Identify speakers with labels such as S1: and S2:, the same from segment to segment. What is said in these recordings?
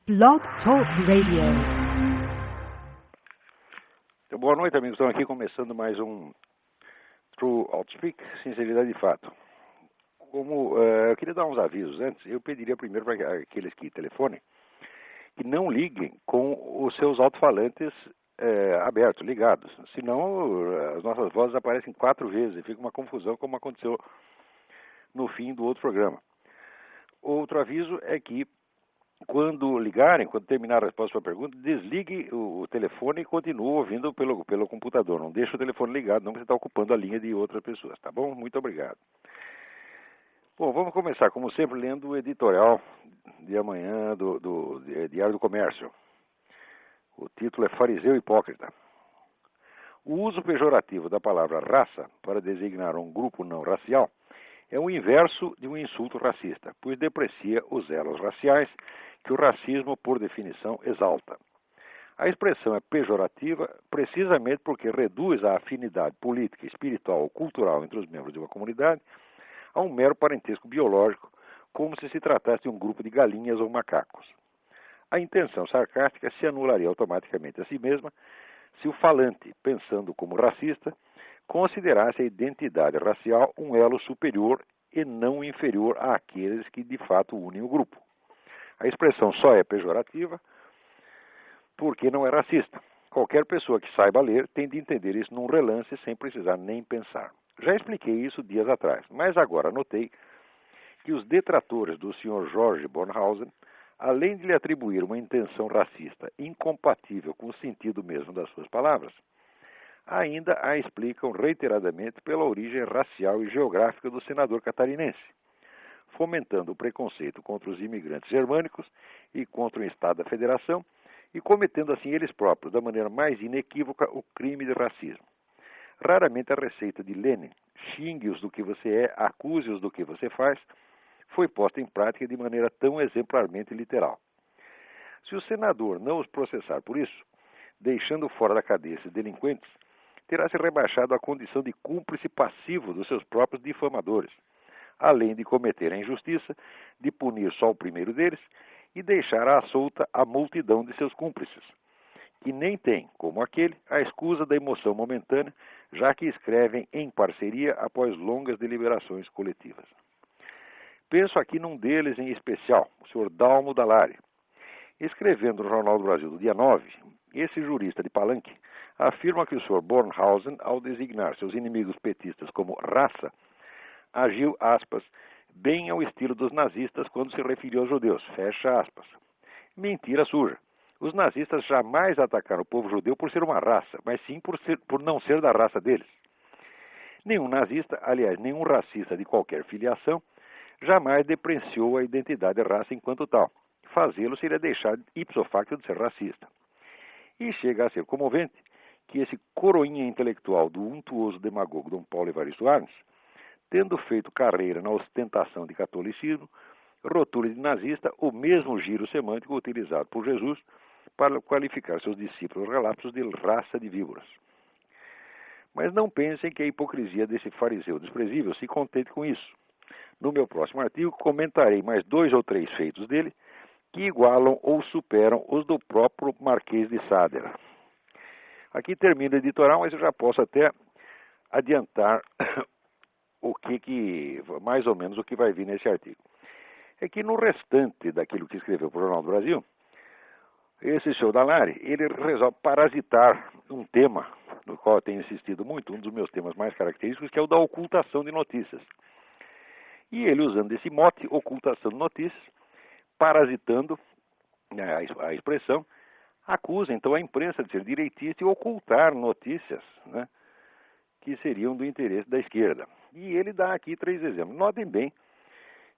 S1: Blog Talk Radio.
S2: Então, boa noite, amigos. Estamos aqui começando mais um True Outspeak, Sinceridade de Fato. Eu queria dar uns avisos antes, eu pediria primeiro para aqueles que telefonem que não liguem com os seus alto-falantes abertos, ligados. Senão, as nossas vozes aparecem 4 vezes e fica uma confusão, como aconteceu no fim do outro programa. Outro aviso é que quando ligarem, quando terminar a resposta para a pergunta, desligue o telefone e continue ouvindo pelo computador. Não deixe o telefone ligado, não, porque você está ocupando a linha de outras pessoas, tá bom? Muito obrigado. Bom, vamos começar, como sempre, lendo o editorial de amanhã do Diário do Comércio. O título é Fariseu Hipócrita. O uso pejorativo da palavra raça para designar um grupo não racial é o inverso de um insulto racista, pois deprecia os elos raciais que o racismo, por definição, exalta. A expressão é pejorativa precisamente porque reduz a afinidade política, espiritual ou cultural entre os membros de uma comunidade a um mero parentesco biológico, como se tratasse de um grupo de galinhas ou macacos. A intenção sarcástica se anularia automaticamente a si mesma se o falante, pensando como racista, considerasse a identidade racial um elo superior e não inferior àqueles que de fato unem o grupo. A expressão só é pejorativa porque não é racista. Qualquer pessoa que saiba ler tem de entender isso num relance sem precisar nem pensar. Já expliquei isso dias atrás, mas agora notei que os detratores do Sr. George Bornhausen, além de lhe atribuir uma intenção racista incompatível com o sentido mesmo das suas palavras, ainda a explicam reiteradamente pela origem racial e geográfica do senador catarinense, fomentando o preconceito contra os imigrantes germânicos e contra o Estado da Federação e cometendo assim eles próprios, da maneira mais inequívoca, o crime de racismo. Raramente a receita de Lenin, xingue-os do que você é, acuse-os do que você faz, foi posta em prática de maneira tão exemplarmente literal. Se o senador não os processar por isso, deixando fora da cadeia esses delinquentes, terá se rebaixado à condição de cúmplice passivo dos seus próprios difamadores, além de cometer a injustiça de punir só o primeiro deles e deixar à solta a multidão de seus cúmplices, que nem têm, como aquele, a escusa da emoção momentânea, já que escrevem em parceria após longas deliberações coletivas. Penso aqui num deles em especial, o Sr. Dalmo Dallari. Escrevendo no Jornal do Brasil do dia 9, esse jurista de palanque afirma que o Sr. Bornhausen, ao designar seus inimigos petistas como raça, agiu, aspas, bem ao estilo dos nazistas quando se referiu aos judeus, fecha aspas. Mentira suja. Os nazistas jamais atacaram o povo judeu por ser uma raça, mas sim por não ser da raça deles. Nenhum nazista, aliás, nenhum racista de qualquer filiação, jamais depreciou a identidade de raça enquanto tal. Fazê-lo seria deixar ipso facto de ser racista. E chega a ser comovente que esse coroinha intelectual do untuoso demagogo Dom Paulo Evaristo Arnes, tendo feito carreira na ostentação de catolicismo, rotule de nazista o mesmo giro semântico utilizado por Jesus para qualificar seus discípulos relapsos de raça de víboras. Mas não pensem que a hipocrisia desse fariseu desprezível se contente com isso. No meu próximo artigo comentarei mais 2 ou 3 feitos dele que igualam ou superam os do próprio Marquês de Sade. Aqui termina o editorial, mas eu já posso até adiantar mais ou menos o que vai vir nesse artigo. É que no restante daquilo que escreveu para o Jornal do Brasil, esse senhor Dallari, ele resolve parasitar um tema, no qual eu tenho insistido muito, um dos meus temas mais característicos, que é o da ocultação de notícias. E ele, usando esse mote, ocultação de notícias, parasitando a expressão, acusa então a imprensa de ser direitista e ocultar notícias, né, que seriam do interesse da esquerda. E ele dá aqui 3 exemplos. Notem bem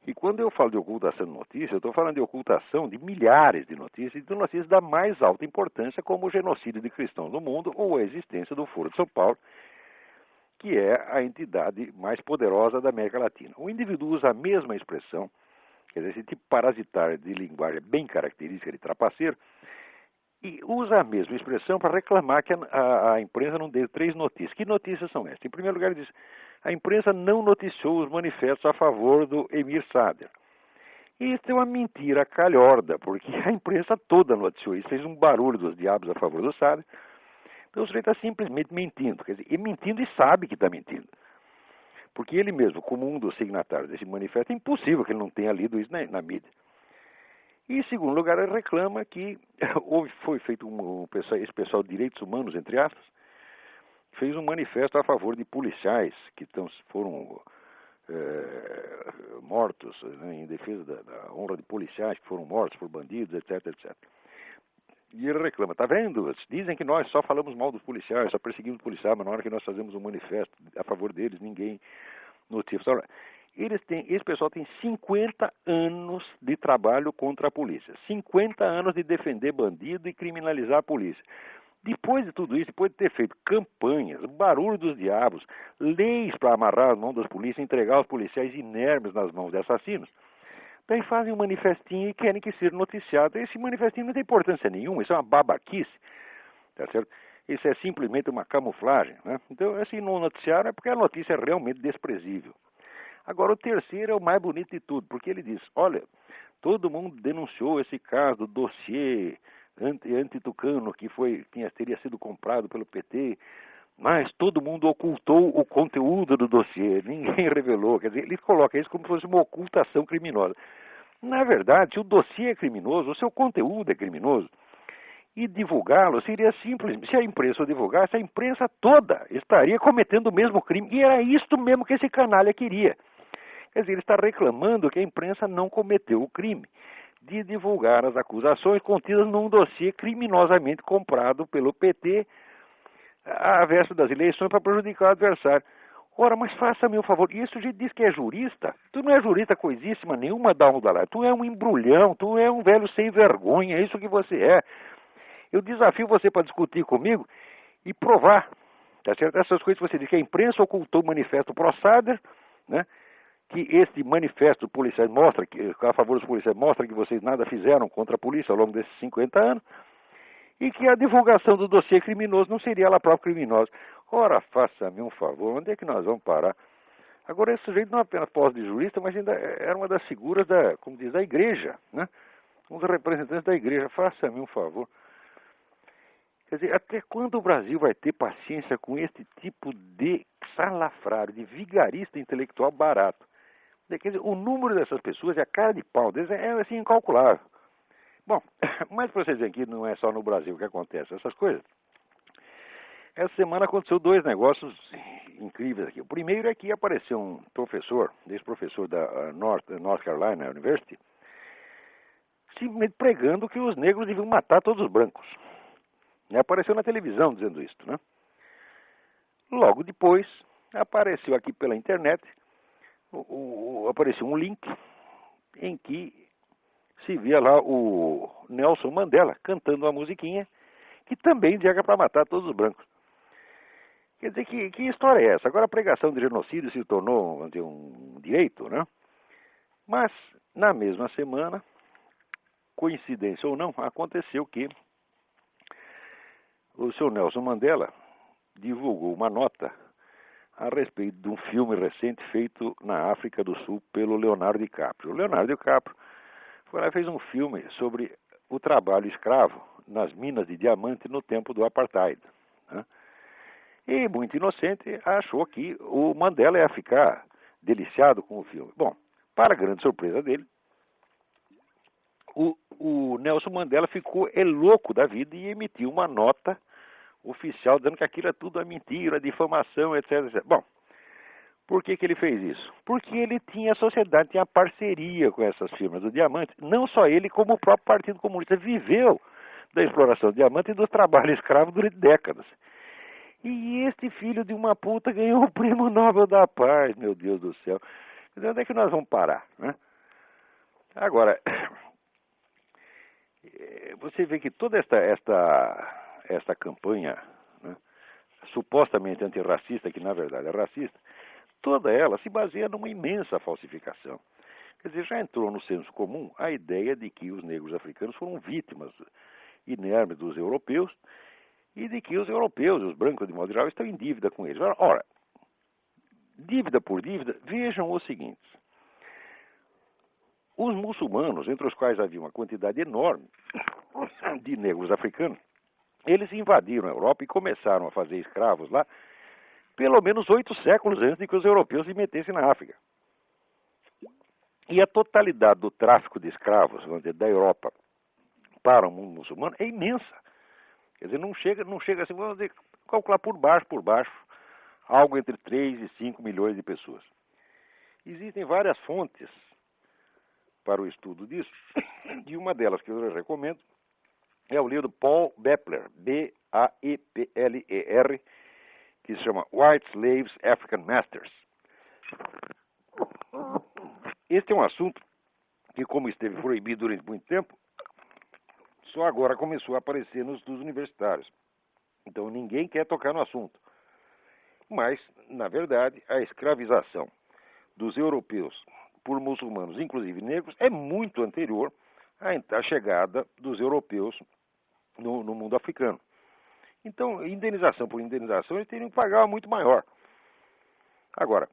S2: que quando eu falo de ocultação de notícias, eu estou falando de ocultação de milhares de notícias, e de notícias da mais alta importância, como o genocídio de cristãos no mundo ou a existência do Foro de São Paulo, que é a entidade mais poderosa da América Latina. O indivíduo usa a mesma expressão, quer dizer, esse tipo parasitar de linguagem bem característica de trapaceiro, e usa a mesma expressão para reclamar que a imprensa não dê 3 notícias. Que notícias são essas? Em primeiro lugar, ele diz, a imprensa não noticiou os manifestos a favor do Emir Sader. Isso é uma mentira calhorda, porque a imprensa toda noticiou isso, fez um barulho dos diabos a favor do Saad. Então o sujeito está simplesmente mentindo, quer dizer, e mentindo e sabe que está mentindo. Porque ele mesmo, como um dos signatários desse manifesto, é impossível que ele não tenha lido isso na mídia. E, em segundo lugar, ele reclama que foi feito esse pessoal de direitos humanos, entre aspas, fez um manifesto a favor de policiais que foram mortos, né, em defesa da honra de policiais que foram mortos por bandidos, etc, etc. E ele reclama, tá vendo? Dizem que nós só falamos mal dos policiais, só perseguimos os policiais, mas na hora que nós fazemos um manifesto a favor deles, ninguém notifica. Esse pessoal tem 50 anos de trabalho contra a polícia, 50 anos de defender bandido e criminalizar a polícia. Depois de tudo isso, depois de ter feito campanhas, barulho dos diabos, leis para amarrar as mãos das polícias, entregar os policiais inermes nas mãos de assassinos, daí fazem um manifestinho e querem que seja noticiado. Esse manifestinho não tem importância nenhuma, isso é uma babaquice, tá certo? Isso é simplesmente uma camuflagem, né? Então, assim, no noticiário é porque a notícia é realmente desprezível. Agora, o terceiro é o mais bonito de tudo, porque ele diz, olha, todo mundo denunciou esse caso do dossiê anti-tucano que teria sido comprado pelo PT, mas todo mundo ocultou o conteúdo do dossiê, ninguém revelou. Quer dizer, ele coloca isso como se fosse uma ocultação criminosa. Na verdade, se o dossiê é criminoso, o seu conteúdo é criminoso. E divulgá-lo seria simples. Se a imprensa o divulgasse, a imprensa toda estaria cometendo o mesmo crime. E era isto mesmo que esse canalha queria. Quer dizer, ele está reclamando que a imprensa não cometeu o crime de divulgar as acusações contidas num dossiê criminosamente comprado pelo PT à véspera das eleições para prejudicar o adversário. Ora, mas faça-me um favor, e esse sujeito diz que é jurista? Tu não é jurista coisíssima nenhuma, Dalmudalá. Tu é um embrulhão, tu é um velho sem vergonha, é isso que você é. Eu desafio você para discutir comigo e provar, tá certo? Essas coisas que você diz que a imprensa ocultou o manifesto Pro-Sader, né? Que este manifesto policiais mostra, a favor dos policiais, mostra que vocês nada fizeram contra a polícia ao longo desses 50 anos, e que a divulgação do dossiê criminoso não seria ela própria criminosa. Ora, faça-me um favor, onde é que nós vamos parar? Agora, esse sujeito não apenas pós de jurista, mas ainda era uma das figuras como diz, da igreja, né? Um dos representantes da igreja. Faça-me um favor. Quer dizer, até quando o Brasil vai ter paciência com este tipo de salafrário, de vigarista intelectual barato? Quer dizer, o número dessas pessoas e a cara de pau deles é assim incalculável. Bom, mas para vocês verem que não é só no Brasil que acontece essas coisas. Essa semana aconteceu dois negócios incríveis aqui. O primeiro é que apareceu um professor, ex-professor da North Carolina University, simplesmente pregando que os negros deviam matar todos os brancos. E apareceu na televisão dizendo isso, né? Logo depois, apareceu aqui pela internet, apareceu um link em que se via lá o Nelson Mandela cantando uma musiquinha que também diga para matar todos os brancos. Quer dizer, que história é essa? Agora a pregação de genocídio se tornou um direito, né? Mas, na mesma semana, coincidência ou não, aconteceu que o seu Nelson Mandela divulgou uma nota a respeito de um filme recente feito na África do Sul pelo Leonardo DiCaprio. O Leonardo DiCaprio foi lá e fez um filme sobre o trabalho escravo nas minas de diamante no tempo do Apartheid, né? E, muito inocente, achou que o Mandela ia ficar deliciado com o filme. Bom, para a grande surpresa dele, o Nelson Mandela ficou louco da vida e emitiu uma nota oficial dizendo que aquilo é tudo mentira, difamação, etc, etc. Bom, por que ele fez isso? Porque ele tinha, a sociedade tinha parceria com essas firmas do diamante. Não só ele, como o próprio Partido Comunista viveu da exploração do diamante e do trabalho escravo durante décadas. E este filho de uma puta ganhou o Prêmio Nobel da Paz, meu Deus do céu. Onde é que nós vamos parar, né? Agora, você vê que toda esta campanha, né, supostamente antirracista, que na verdade é racista, toda ela se baseia numa imensa falsificação. Quer dizer, já entrou no senso comum a ideia de que os negros africanos foram vítimas inermes dos europeus e de que os europeus, os brancos de modo geral, estão em dívida com eles. Ora, dívida por dívida, vejam o seguinte. os muçulmanos, entre os quais havia uma quantidade enorme de negros africanos, eles invadiram a Europa e começaram a fazer escravos lá pelo menos 8 séculos antes de que os europeus se metessem na África. E a totalidade do tráfico de escravos, vamos dizer, da Europa para o mundo muçulmano é imensa. Quer dizer, não chega assim, vamos dizer, calcular por baixo, algo entre 3 e 5 milhões de pessoas. Existem várias fontes para o estudo disso, e uma delas que eu recomendo é o livro Paul Bepler, B-A-E-P-L-E-R, que se chama White Slaves, African Masters. Este é um assunto que, como esteve proibido durante muito tempo, só agora começou a aparecer nos estudos universitários. Então ninguém quer tocar no assunto. Mas, na verdade, a escravização dos europeus por muçulmanos, inclusive negros, é muito anterior à chegada dos europeus no mundo africano. Então, indenização por indenização, eles teriam que pagar muito maior. Agora,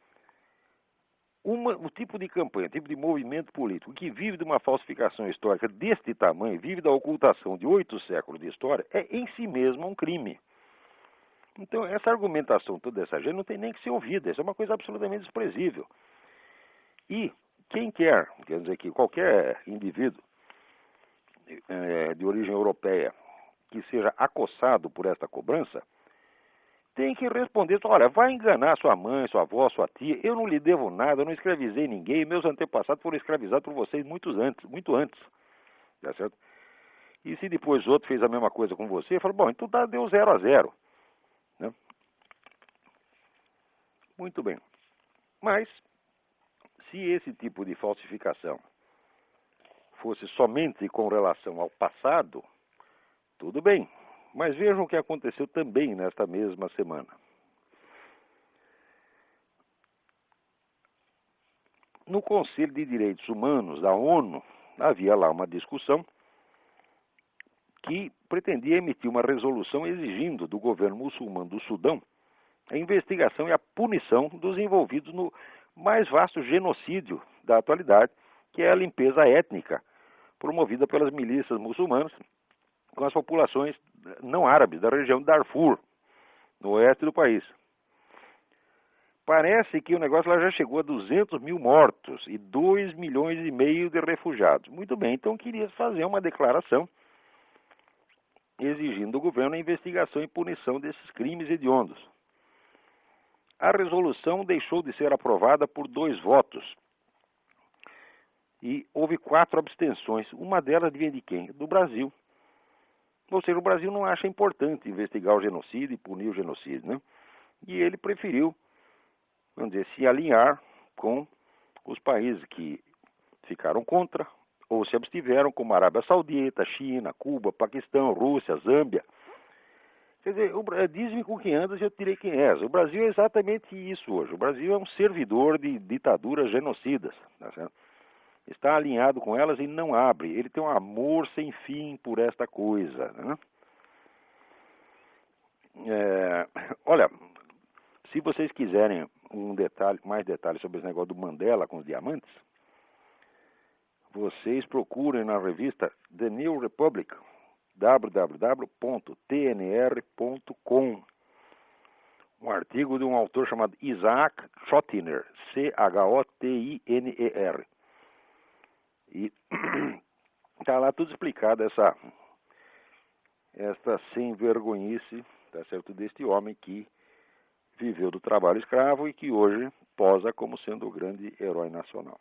S2: o tipo de campanha, o tipo de movimento político que vive de uma falsificação histórica deste tamanho, vive da ocultação de 8 séculos de história, é em si mesmo um crime. Então, essa argumentação toda dessa gente não tem nem que ser ouvida, isso é uma coisa absolutamente desprezível. E quem quer dizer que qualquer indivíduo de origem europeia que seja acossado por esta cobrança, tem que responder, olha, vai enganar sua mãe, sua avó, sua tia, eu não lhe devo nada, eu não escravizei ninguém, meus antepassados foram escravizados por vocês muito antes, tá certo? E se depois outro fez a mesma coisa com você, fala, bom, então deu 0 a 0, né? Muito bem. Mas, se esse tipo de falsificação fosse somente com relação ao passado, tudo bem. Mas vejam o que aconteceu também nesta mesma semana. No Conselho de Direitos Humanos da ONU, havia lá uma discussão que pretendia emitir uma resolução exigindo do governo muçulmano do Sudão a investigação e a punição dos envolvidos no mais vasto genocídio da atualidade, que é a limpeza étnica promovida pelas milícias muçulmanas com as populações não árabes da região de Darfur, no oeste do país. Parece que o negócio lá já chegou a 200 mil mortos e 2 milhões e meio de refugiados. Muito bem, então queria fazer uma declaração exigindo do governo a investigação e punição desses crimes hediondos. A resolução deixou de ser aprovada por 2 votos. E houve 4 abstenções. Uma delas vinha de quem? Do Brasil. Ou seja, o Brasil não acha importante investigar o genocídio e punir o genocídio, né? E ele preferiu, vamos dizer, se alinhar com os países que ficaram contra ou se abstiveram, como a Arábia Saudita, China, Cuba, Paquistão, Rússia, Zâmbia. Quer dizer, diz-me com quem andas e eu direi quem és. O Brasil é exatamente isso hoje. O Brasil é um servidor de ditaduras genocidas, tá certo? Está alinhado com elas e não abre. Ele tem um amor sem fim por esta coisa, né? Olha, se vocês quiserem mais detalhes sobre esse negócio do Mandela com os diamantes, vocês procurem na revista The New Republic, www.tnr.com, um artigo de um autor chamado Isaac Chotiner, C-H-O-T-I-N-E-R. E está lá tudo explicado, esta sem vergonhice, tá certo, deste homem que viveu do trabalho escravo e que hoje posa como sendo o grande herói nacional.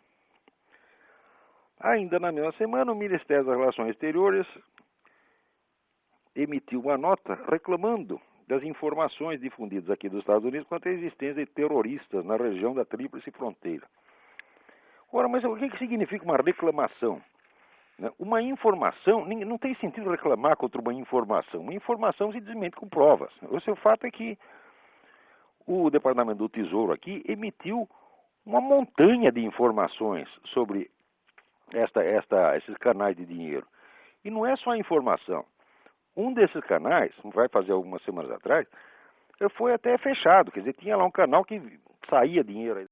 S2: Ainda na mesma semana, o Ministério das Relações Exteriores emitiu uma nota reclamando das informações difundidas aqui dos Estados Unidos quanto à existência de terroristas na região da Tríplice Fronteira. Ora, mas o que significa uma reclamação? Uma informação, não tem sentido reclamar contra uma informação. Uma informação simplesmente com provas. O seu fato é que o Departamento do Tesouro aqui emitiu uma montanha de informações sobre esses canais de dinheiro. E não é só a informação. Um desses canais, vai fazer algumas semanas atrás, foi até fechado. Quer dizer, tinha lá um canal que saía dinheiro